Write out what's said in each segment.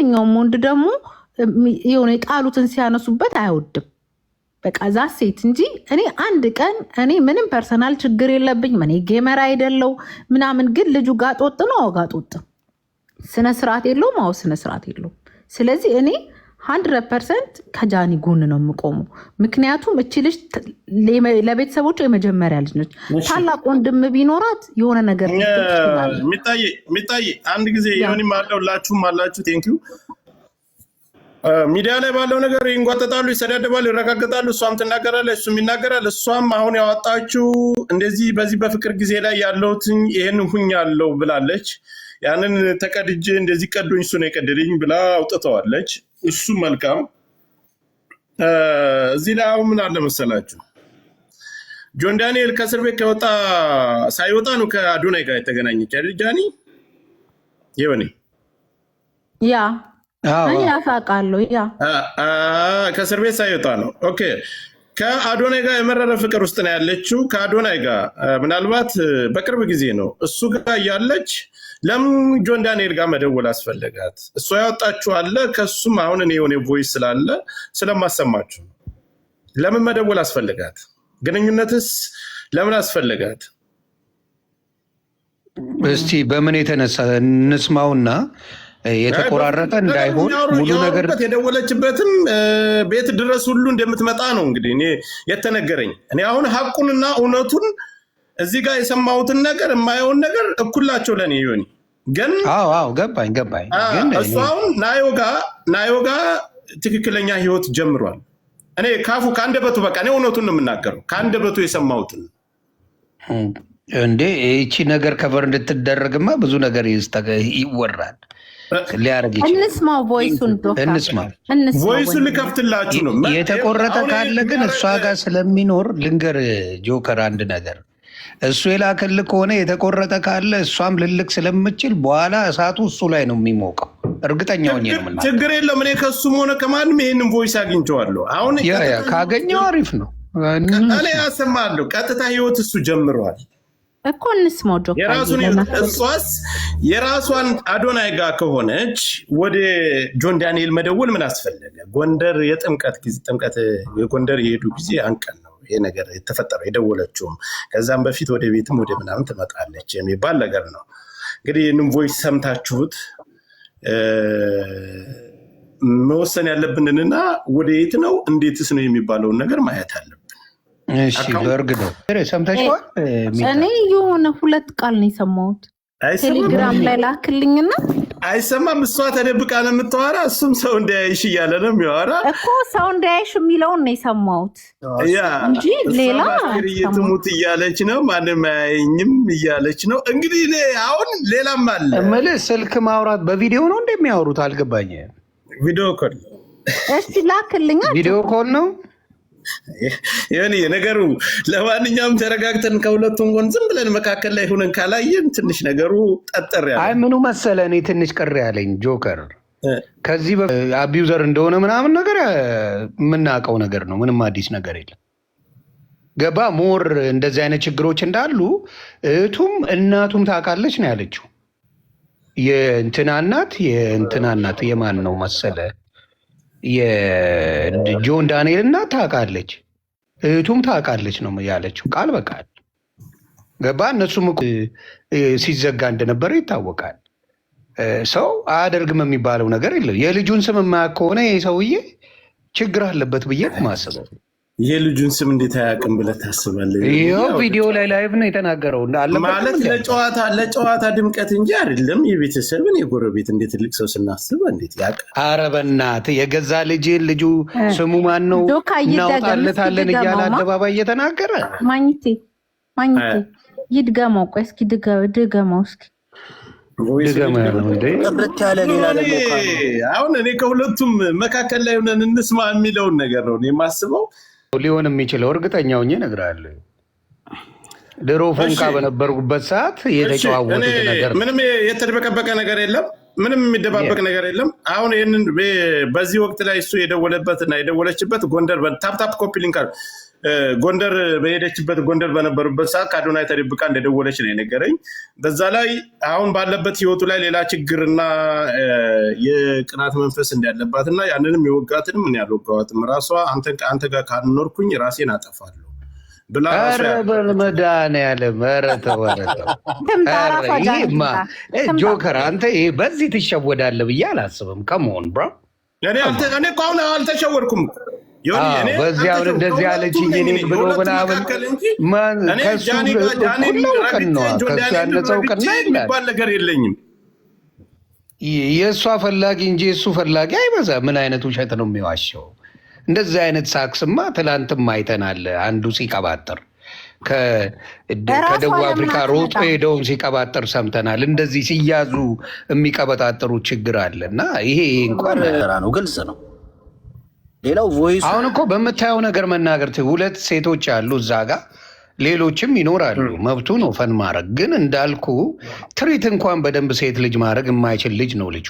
ማንኛውም ወንድ ደግሞ የሆነ የጣሉትን ሲያነሱበት አይወድም። በቃ ዛ ሴት እንጂ እኔ አንድ ቀን እኔ ምንም ፐርሰናል ችግር የለብኝ። እኔ ጌመር አይደለው ምናምን፣ ግን ልጁ ጋጦጥ ነው። ጋጦጥ ስነ ስርዓት የለውም። አዎ ስነ ስርዓት የለውም። ስለዚህ እኔ 100% ከጃኒ ጎን ነው የምቆመው። ምክንያቱም እቺ ልጅ ለቤተሰቦቿ የመጀመሪያ ልጅ ነች። ታላቅ ወንድም ቢኖራት የሆነ ነገር ሚጣይ አንድ ጊዜ የሆንም አለውላችሁም አላችሁ። ቴንኪው ሚዲያ ላይ ባለው ነገር ይንጓጠጣሉ፣ ይሰዳደባሉ፣ ይረጋገጣሉ። እሷም ትናገራለች፣ እሱም ይናገራል። እሷም አሁን ያወጣችው እንደዚህ በዚህ በፍቅር ጊዜ ላይ ያለውትን ይሄን ሁኛለው ብላለች። ያንን ተቀድጄ እንደዚህ ቀዶኝ እሱ ነው የቀደደኝ ብላ አውጥተዋለች። እሱ መልካም። እዚህ ላይ አሁን ምን አለ መሰላችሁ፣ ጆን ዳንኤል ከእስር ቤት ከወጣ ሳይወጣ ነው ከአዶናይ ጋር የተገናኘች አይደል? ጃኒ ይወኔ ያሳቃለሁ። ከእስር ቤት ሳይወጣ ነው። ኦኬ ከአዶናይ ጋር የመረረ ፍቅር ውስጥ ነው ያለችው። ከአዶናይ ጋር ምናልባት በቅርብ ጊዜ ነው እሱ ጋር ያለች። ለምን ጆን ዳንኤል ጋር መደወል አስፈለጋት? እሷ ያወጣችሁ አለ። ከሱም አሁን እኔ የሆነ ቮይስ ስላለ ስለማሰማችሁ ለምን መደወል አስፈለጋት? ግንኙነትስ ለምን አስፈለጋት? እስቲ በምን የተነሳ እንስማውና የተቆራረጠ እንዳይሆን ሙሉ ነገር የደወለችበትም ቤት ድረስ ሁሉ እንደምትመጣ ነው እንግዲህ እኔ የተነገረኝ። እኔ አሁን ሀቁንና እውነቱን እዚህ ጋር የሰማሁትን ነገር የማየውን ነገር እኩላቸው ለኔ ይሆን ግን ገባኝ። ግን እሱ አሁን ናዮ ጋር ትክክለኛ ህይወት ጀምሯል። እኔ ካፉ ከአንደበቱ በቃ እኔ እውነቱን ነው የምናገረው፣ ከአንደበቱ የሰማሁትን እንዴ። ይቺ ነገር ከበር እንድትደረግማ ብዙ ነገር ይወራል። ሊያረግ ይችላል። እንስማው፣ ቮይሱን ልከፍትላችሁ ነው። የተቆረጠ ካለ ግን እሷ ጋር ስለሚኖር ልንገር ጆከር አንድ ነገር፣ እሱ የላክልህ ከሆነ የተቆረጠ ካለ እሷም ልልክ ስለምችል በኋላ እሳቱ እሱ ላይ ነው የሚሞቀው። እርግጠኛ ሆኜ ነው የምናገረው። ችግር የለም። እኔ ከሱም ሆነ ከማንም ይሄንን ቮይስ አግኝቼዋለሁ። አሁን ካገኘው አሪፍ ነው። እኔ ያሰማለሁ። ቀጥታ ህይወት እሱ ጀምሯል እኮ እንስማው። እሷስ የራሷን አዶናይ ጋር ከሆነች ወደ ጆን ዳንኤል መደወል ምን አስፈለገ? ጎንደር የጥምቀት ጊዜ ጎንደር የሄዱ ጊዜ አንቀን ነው ይሄ ነገር የተፈጠረው። የደወለችውም ከዛም በፊት ወደ ቤትም ወደ ምናምን ትመጣለች የሚባል ነገር ነው። እንግዲህ ይህንን ቮይስ ሰምታችሁት መወሰን ያለብንንና ወደ የት ነው እንዴትስ ነው የሚባለውን ነገር ማየት አለብን። እሺ በርግ ነው ሰምታችኋል። እኔ የሆነ 2 ቃል ነው የሰማሁት ቴሌግራም ላይ ላክልኝና አይሰማም። እሷ ተደብቃ ነው የምታወራ፣ እሱም ሰው እንዳያይሽ እያለ ነው የሚያወራ እኮ። ሰው እንዳያይሽ የሚለውን ነው የሰማሁት እንጂ ሌላ ትሙት እያለች ነው፣ ማንም አያየኝም እያለች ነው። እንግዲህ አሁን ሌላም አለ እምልህ፣ ስልክ ማውራት በቪዲዮ ነው እንደሚያወሩት አልገባኝም። ቪዲዮ ኮል እስቲ ላክልኛ። ቪዲዮ ኮል ነው ይሄን ነገሩ። ለማንኛውም ተረጋግተን ከሁለቱም ጎን ዝም ብለን መካከል ላይ ሆነን ካላየን ትንሽ ነገሩ ጠጠር ያለ። አይ ምኑ መሰለህ እኔ ትንሽ ቅር ያለኝ ጆከር፣ ከዚህ አቢዩዘር እንደሆነ ምናምን ነገር የምናውቀው ነገር ነው። ምንም አዲስ ነገር የለም። ገባ ሞር እንደዚህ አይነት ችግሮች እንዳሉ እህቱም እናቱም ታውቃለች ነው ያለችው። የእንትና እናት የማን ነው መሰለ የጆን ዳንኤል እናት ታውቃለች፣ እህቱም ታውቃለች ነው ያለችው ቃል በቃል። ገባ እነሱም ሲዘጋ እንደነበረ ይታወቃል። ሰው አያደርግም የሚባለው ነገር የለም። የልጁን ስም የማያውቅ ከሆነ ይህ ሰውዬ ችግር አለበት ብዬ ማስበው። ይሄ ልጁን ስም እንዴት አያውቅም ብለህ ታስባለህ? ይኸው ቪዲዮ ላይ ላይቭ ነው የተናገረው። ማለት ለጨዋታ ድምቀት እንጂ አይደለም። የቤተሰብን የጎረቤት እንደ ትልቅ ሰው ስናስብ እንዴት ያውቃል? ኧረ በእናትህ የገዛ ልጁ ስሙ ማን ነው እናውጣለታለን እያለ አደባባይ እየተናገረ ማኝቴ ይድገማው። ቆይ እስኪ ድገማው እስኪ አሁን እኔ ከሁለቱም መካከል ላይ ሆነን እንስማ የሚለውን ነገር ነው የማስበው። ሊሆን የሚችለው እርግጠኛ ሆኜ እነግርሃለሁ። ድሮ ፎንቃ በነበርኩበት ሰዓት የተጨዋወቱት ነገር ምንም የተደበቀበቀ ነገር የለም። ምንም የሚደባበቅ ነገር የለም። አሁን ይህንን በዚህ ወቅት ላይ እሱ የደወለበት እና የደወለችበት ጎንደር ታፕታፕ ኮፒ ሊንክ ጎንደር በሄደችበት ጎንደር በነበሩበት ሰዓት ከአዶናይ ተደብቃ እንደደወለች ነው የነገረኝ። በዛ ላይ አሁን ባለበት ህይወቱ ላይ ሌላ ችግርና የቅናት መንፈስ እንዳለባት እና ያንንም የወጋትንም እኔ ያልወጋዋትም ራሷ አንተ ጋር ካልኖርኩኝ ራሴን አጠፋለሁ ብላ መድኃኒዓለም ኧረ ተው ጆከር አንተ ይሄ በዚህ ትሸወዳለህ ብዬ አላስብም። ከመሆን ብሮ እኔ እኮ አሁን አልተሸወድኩም። በዚህ አሁን እንደዚህ ያለችኝ ብሎ ምናምን ከሱ ያነሰው ቀና የሚባል ነገር የለኝም። የእሷ ፈላጊ እንጂ የእሱ ፈላጊ አይበዛ። ምን አይነት ውሸት ነው የሚዋሸው? እንደዚህ አይነት ሳክስማ ትላንትም አይተናል። አንዱ ሲቀባጥር ከደቡብ አፍሪካ ሮጦ ሄደውን ሲቀባጥር ሰምተናል። እንደዚህ ሲያዙ የሚቀበጣጥሩ ችግር አለ እና ይሄ እንኳን ነው፣ ግልጽ ነው። ሌላው ቮይስ አሁን እኮ በምታየው ነገር መናገር ሁለት ሴቶች አሉ እዛ ጋር ሌሎችም ይኖራሉ። መብቱ ነው ፈን ማድረግ። ግን እንዳልኩ ትሪት እንኳን በደንብ ሴት ልጅ ማድረግ የማይችል ልጅ ነው ልጁ።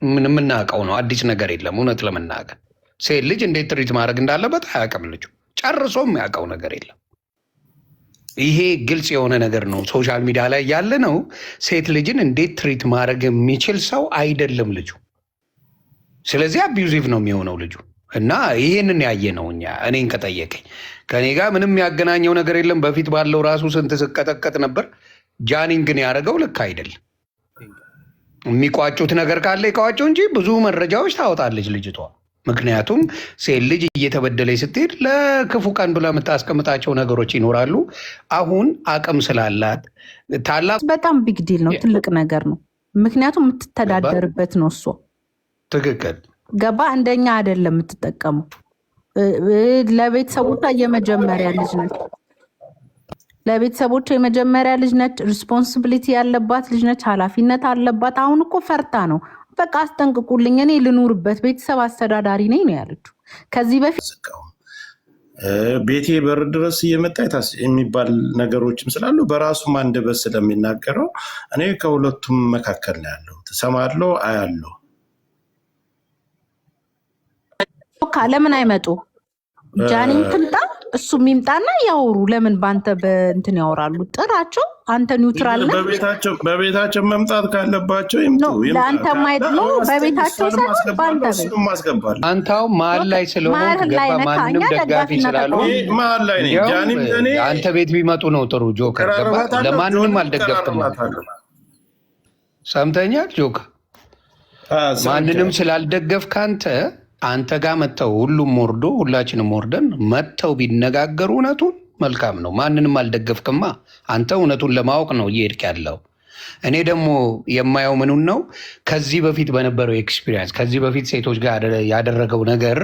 ምን የምናውቀው ነው? አዲስ ነገር የለም። እውነት ለመናገር ሴት ልጅ እንዴት ትሪት ማድረግ እንዳለበት አያውቅም ልጁ። ጨርሶ የሚያውቀው ነገር የለም። ይሄ ግልጽ የሆነ ነገር ነው። ሶሻል ሚዲያ ላይ ያለ ነው። ሴት ልጅን እንዴት ትሪት ማድረግ የሚችል ሰው አይደለም ልጁ። ስለዚህ አቢዩዚቭ ነው የሚሆነው ልጁ እና ይሄንን ያየ ነው። እኔን ከጠየቀኝ ከኔ ጋር ምንም ያገናኘው ነገር የለም። በፊት ባለው ራሱ ስንት ስቀጠቀጥ ነበር። ጃኒን ግን ያደረገው ልክ አይደለም። የሚቋጩት ነገር ካለ ይቋጩ እንጂ ብዙ መረጃዎች ታወጣለች ልጅቷ። ምክንያቱም ሴት ልጅ እየተበደለች ስትሄድ ለክፉ ቀን ብላ የምታስቀምጣቸው ነገሮች ይኖራሉ። አሁን አቅም ስላላት ታላቅ በጣም ቢግ ዲል ነው፣ ትልቅ ነገር ነው። ምክንያቱም የምትተዳደርበት ነው እሷ። ትክክል ገባ። እንደኛ አይደለም የምትጠቀመው። ለቤተሰቦቿ የመጀመሪያ ልጅ ነች። ለቤተሰቦቿ የመጀመሪያ ልጅ ነች። ሪስፖንሲቢሊቲ ያለባት ልጅ ነች። ኃላፊነት አለባት። አሁን እኮ ፈርታ ነው በቃ አስጠንቅቁልኝ፣ እኔ ልኑርበት፣ ቤተሰብ አስተዳዳሪ ነኝ ነው ያለችው። ከዚህ በፊት ቤቴ በር ድረስ እየመጣ የሚባል ነገሮችም ስላሉ በራሱም አንደበት ስለሚናገረው እኔ ከሁለቱም መካከል ነው ያለው። ትሰማለሁ፣ አያለሁ። ለምን አይመጡ? ጃኒም ትምጣ እሱም ይምጣና ያወሩ። ለምን በአንተ በእንትን ያወራሉ? ጥራቸው። አንተ ኒውትራል ነህ። በቤታቸው መምጣት ካለባቸው ይምጡ። ለአንተ ማየት ነው በቤታቸው ሳይሆን በአንተ ቤት ማስገባል። አንተው መሀል ላይ ስለሆነ ገባ። ማንም ደጋፊ ስላልሆነ መሀል ላይ ነኝ። ጃኒም እኔ አንተ ቤት ቢመጡ ነው ጥሩ። ጆከር ገባ። ለማንም አልደገፍክም። ሰምተኛል ጆከር? ማንንም ስላልደገፍክ አንተ ጋር መጥተው ሁሉም ወርዶ ሁላችንም ወርደን መጥተው ቢነጋገሩ እውነቱን መልካም ነው። ማንንም አልደገፍክማ። አንተ እውነቱን ለማወቅ ነው እየሄድክ ያለው። እኔ ደግሞ የማየው ምኑን ነው ከዚህ በፊት በነበረው ኤክስፒሪየንስ ከዚህ በፊት ሴቶች ጋር ያደረገው ነገር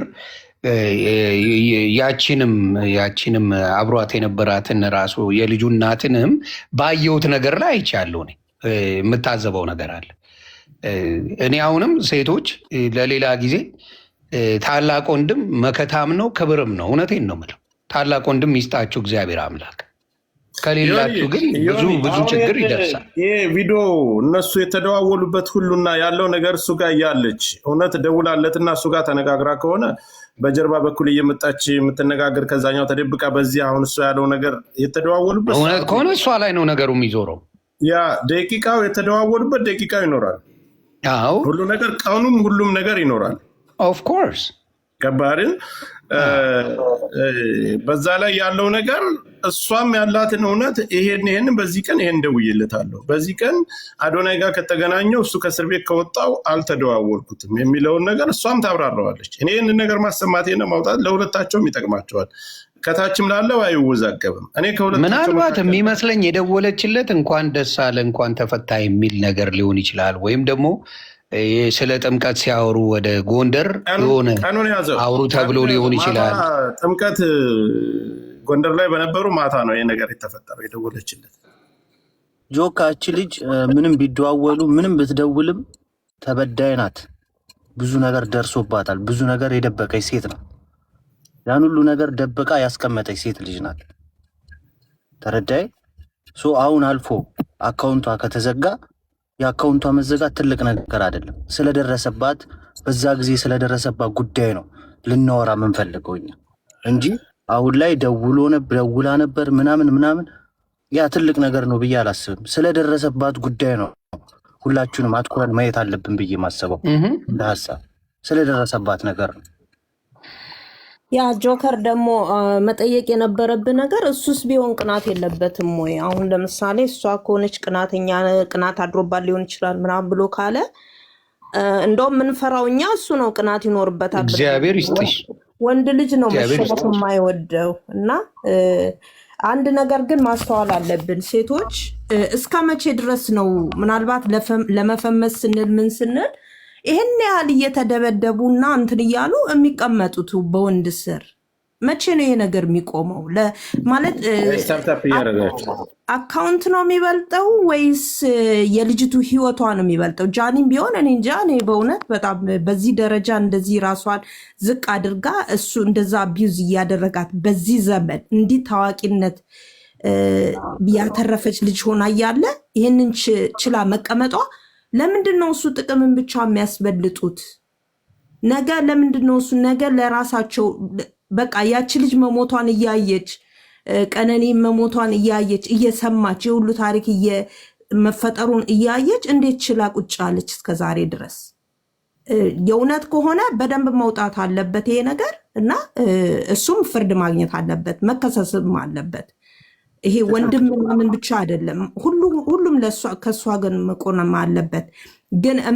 ያቺንም አብሯት የነበራትን ራሱ የልጁ እናትንም ባየሁት ነገር ላይ አይቻለሁ። እኔ የምታዘበው ነገር አለ። እኔ አሁንም ሴቶች ለሌላ ጊዜ ታላቅ ወንድም መከታም ነው ክብርም ነው። እውነቴን ነው የምለው። ታላቅ ወንድም ይስጣችሁ እግዚአብሔር አምላክ። ከሌላችሁ ግን ብዙ ችግር ይደርሳል። ይህ ቪዲዮ እነሱ የተደዋወሉበት ሁሉና ያለው ነገር እሱ ጋር እያለች እውነት ደውላለትና እሱ ጋር ተነጋግራ ከሆነ በጀርባ በኩል እየመጣች የምትነጋገር ከዛኛው ተደብቃ በዚህ አሁን እሱ ያለው ነገር የተደዋወሉበት እውነት ከሆነ እሷ ላይ ነው ነገሩ የሚዞረው። ያ ደቂቃው የተደዋወሉበት ደቂቃው ይኖራል። ሁሉ ነገር ቀኑም ሁሉም ነገር ይኖራል። ኦፍኮርስ ገባርን። በዛ ላይ ያለው ነገር እሷም ያላትን እውነት ይሄን በዚህ ቀን ይሄን ደውዬለታለሁ፣ በዚህ ቀን አዶናይ ጋር ከተገናኘው እሱ ከእስር ቤት ከወጣው አልተደዋወልኩትም የሚለውን ነገር እሷም ታብራራዋለች። እኔ ይህንን ነገር ማሰማቴና ማውጣት ለሁለታቸውም ይጠቅማቸዋል። ከታችም ላለው አይወዛገብም። እኔ ምናልባት የሚመስለኝ የደወለችለት እንኳን ደስ አለ እንኳን ተፈታ የሚል ነገር ሊሆን ይችላል። ወይም ደግሞ ስለ ጥምቀት ሲያወሩ ወደ ጎንደር የሆነ አውሩ ተብሎ ሊሆን ይችላል። ጥምቀት ጎንደር ላይ በነበሩ ማታ ነው ይህ ነገር የተፈጠረው። የደወለችለት ጆካች ልጅ ምንም ቢደዋወሉ ምንም ብትደውልም ተበዳይ ናት። ብዙ ነገር ደርሶባታል። ብዙ ነገር የደበቀች ሴት ናት። ያን ሁሉ ነገር ደብቃ ያስቀመጠች ሴት ልጅ ናት። ተረዳይ። አሁን አልፎ አካውንቷ ከተዘጋ የአካውንቷ መዘጋት ትልቅ ነገር አይደለም። ስለደረሰባት በዛ ጊዜ ስለደረሰባት ጉዳይ ነው ልናወራ የምንፈልገው እኛ እንጂ አሁን ላይ ደውላ ነበር ምናምን ያ ትልቅ ነገር ነው ብዬ አላስብም። ስለደረሰባት ጉዳይ ነው ሁላችንም አትኩረን ማየት አለብን ብዬ ማሰበው ለሀሳብ ስለደረሰባት ነገር ነው። ያ ጆከር ደግሞ መጠየቅ የነበረብን ነገር እሱስ ቢሆን ቅናት የለበትም ወይ? አሁን ለምሳሌ እሷ ከሆነች ቅናተኛ ቅናት አድሮባት ሊሆን ይችላል ምናምን ብሎ ካለ እንደውም ምንፈራው እኛ እሱ ነው ቅናት ይኖርበታል። እግዚአብሔር ይስጥሽ። ወንድ ልጅ ነው መሸነፍ የማይወደው እና አንድ ነገር ግን ማስተዋል አለብን ሴቶች እስከ መቼ ድረስ ነው ምናልባት ለመፈመስ ስንል ምን ስንል ይሄን ያህል እየተደበደቡና እንትን እያሉ የሚቀመጡት በወንድ ስር መቼ ነው ይሄ ነገር የሚቆመው? ማለት አካውንት ነው የሚበልጠው ወይስ የልጅቱ ህይወቷ ነው የሚበልጠው? ጃኒም ቢሆን እኔ እንጃ። እኔ በእውነት በጣም በዚህ ደረጃ እንደዚህ ራሷን ዝቅ አድርጋ እሱ እንደዛ አቢዩዝ እያደረጋት በዚህ ዘመን እንዲህ ታዋቂነት ያተረፈች ልጅ ሆና እያለ ይህንን ችላ መቀመጧ ለምንድን ነው እሱ ጥቅምን ብቻ የሚያስበልጡት? ነገ ለምንድን ነው እሱ ነገ ለራሳቸው በቃ ያቺ ልጅ መሞቷን እያየች ቀነኒ መሞቷን እያየች እየሰማች የሁሉ ታሪክ መፈጠሩን እያየች እንዴት ችላ ቁጭ አለች እስከዛሬ ድረስ? የእውነት ከሆነ በደንብ መውጣት አለበት ይሄ ነገር እና እሱም ፍርድ ማግኘት አለበት፣ መከሰስም አለበት። ይሄ ወንድም ምናምን ብቻ አይደለም፣ ሁሉም ከእሷ ግን መቆም አለበት ግን